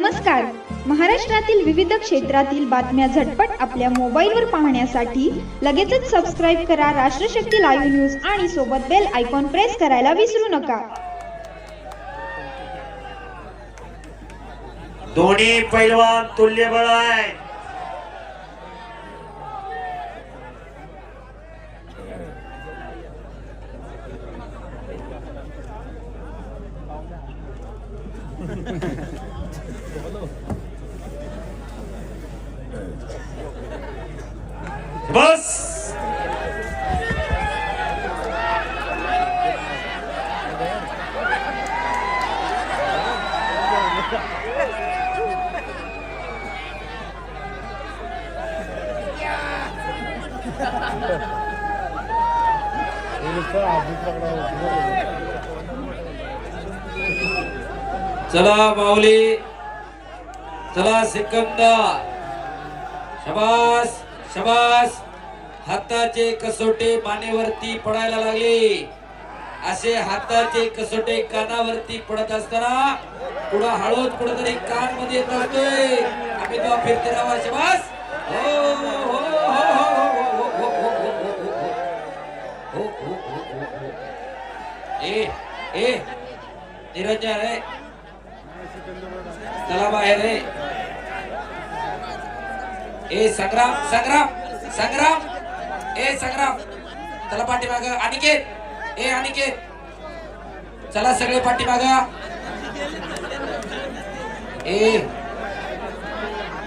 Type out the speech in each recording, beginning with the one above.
नमस्कार. महाराष्ट्रातील विविध क्षेत्रातील बातम्या झटपट आपल्या मोबाईलवर पाहण्यासाठी लगेचच सबस्क्राईब करा राष्ट्रशक्ती लाईव्ह न्यूज आणि सोबत बेल आयकॉन प्रेस करायला विसरू नका. दोन्ही पैलवान तुल्यबळ आहे. बस चला माऊली, चला सिकंदर, शबास शबास. हाताचे कसोटे मानेवरती पडायला लागले. असे हाताचे कसोटे कानावरती पडत असताना पुढे हळूच कुठेतरी कान मध्ये येत असतोय. आम्ही तो फिरते राहा. शबास. हो हो हो ए निरंजन रे, चला बाहेर रे. ए संग्राम संग्राम संग्राम, ए संग्राम चला पाठीमाग. अनिकेत, ए अनिकेत चला सगळे पाठीमाग.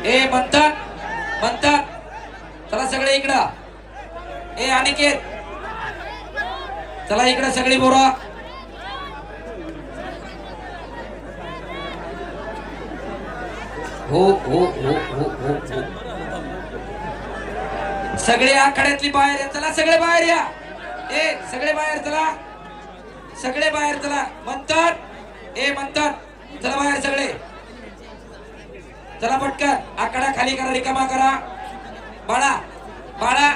ए म्हणतात म्हणतात चला सगळे इकडं. ए अनिकेत चला इकडं सगळी बोरा. हो हो हो हो हो हो. सगळे आखाड्यातली बाहेर या. चला सगळे बाहेर या. ए सगळे बाहेर चला, सगळे बाहेर चला. म्हणतात, ए म्हणतात चला बाहेर सगळे. चला पटकन आखाडा खाली करा, रिकामा करा. बाळा बाळा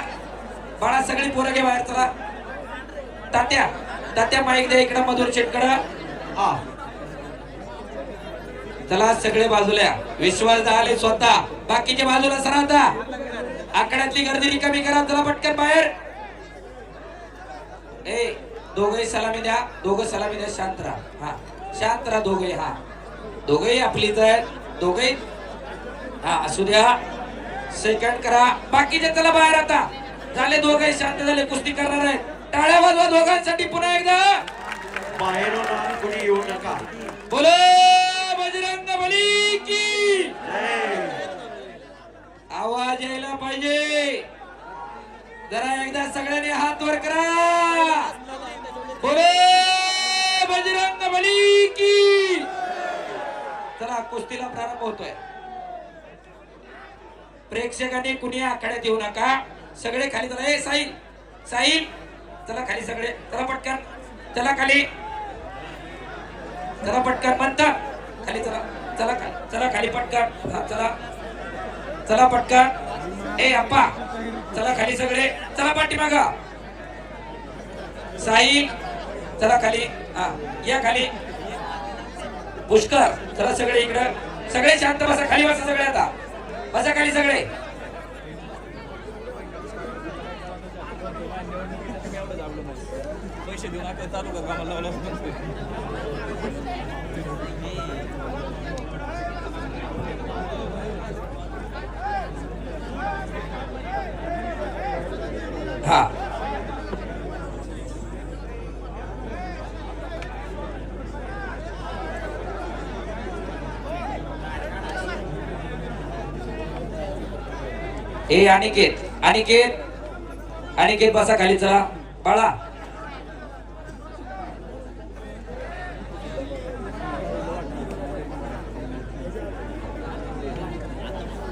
बाळा सगळी पोरं घे बाहेर. चला तात्या तात्या माईक द्या इकडं मधुर शेटकडं. हा चला सगळे बाजूला. विश्वास आले स्वतः, बाकीचे बाजूला सरा. आता आकड्यातली गर्दी रिकामी करा. चला पटकन बाहेर. ए दोघे सलामी द्या, दोघं सलामी द्या. शांत राहा. हा शांत राहा दोघे. हा दोघेही आपलीच आहेत दोघे. हा असू द्या. सेकंड करा. बाकीचे चला बाहेर. आता झाले दोघे शांत झाले. कुस्ती करणार आहेत. टाळ्या वाजवा दोघांसाठी. पुन्हा एकदा बाहेरून कोणी येऊ नका. बोलो बजरंग बली की. आवाज यायला पाहिजे. जरा एकदा सगळ्यांनी हात वर करा. बोलो बजरंग बली की. चला कुस्तीला प्रारंभ होतोय. प्रेक्षकांनी कुणी आखाड्यात येऊ नका. सगळे खाली चला. ए साहिल साहिल चला खाली सगळे. चला पटकन चला खाली. चला पटकन म्हणता खाली. चला चला चला खाली पटकन. हा चला चला पटकन. ए अप्पा चला खाली सगळे. चला पाठीमागा. साहिल चला खाली. हा या खाली. पुष्कर चला सगळे इकडं. सगळे शांत बसा. खाली बसा सगळे. आता बसा खाली सगळे. पैसे देऊन आता चालू कर कामाला. हा ए अनिकेत अनिकेत अनिकेत बसा खाली. चला बाळा.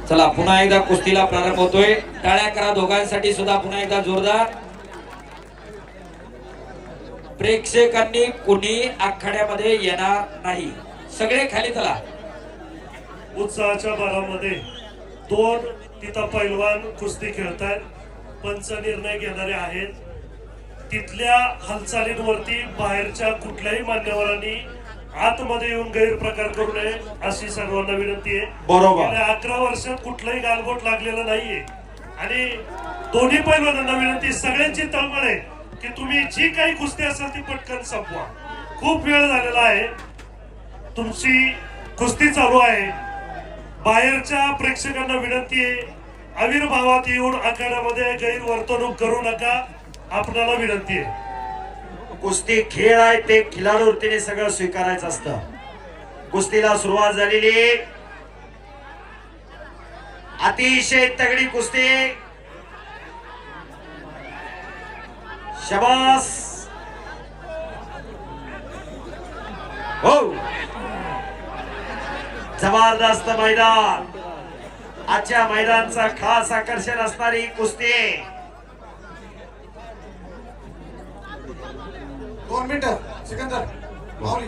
चला पुन्हा एकदा कुस्तीला प्रारंभ होतोय. टाळ्या करा दोघांसाठी सुद्धा पुन्हा एकदा जोरदार. प्रेक्षकांनी कुणी आखाड्यामध्ये येणार नाही. सगळे खाली चला. उत्साहाच्या भरामध्ये दोन तिथं पैलवान कुस्ती खेळतात. पंच निर्णय घेणारे आहेत. तिथल्या हालचालींवरती बाहेरच्या कुठल्याही मान्यवरांनी आतमध्ये येऊन गैरप्रकार करू नये अशी सर्वांना विनंती आहे. बरोबर. गेल्या 11 वर्षात कुठलंही गालबोट लागलेलं नाहीये आणि दोन्ही पैलवानांना विनंती, सगळ्यांची तळमळ आहे की तुम्ही जी काही कुस्ती असेल ती पटकन संपवा. खूप वेळ झालेला आहे, तुमची कुस्ती चालू आहे. बाहेरच्या प्रेक्षकांना विनंती आहे, आविर्भावात येऊन आखाड्यामध्ये गैरवर्तणूक करू नका, आपल्याला विनंती आहे. कुस्ती खेळ आहे, ते खिलाडू वृत्तीने सगळं स्वीकारायचं असतं. कुस्तीला सुरुवात झालेली, अतिशय तगडी कुस्ती. शबास. हो, जबरदस्त मैदान. आजच्या मैदानाचा खास आकर्षण असणारी कुस्ती. 2 मिनिटं सिकंदर माऊली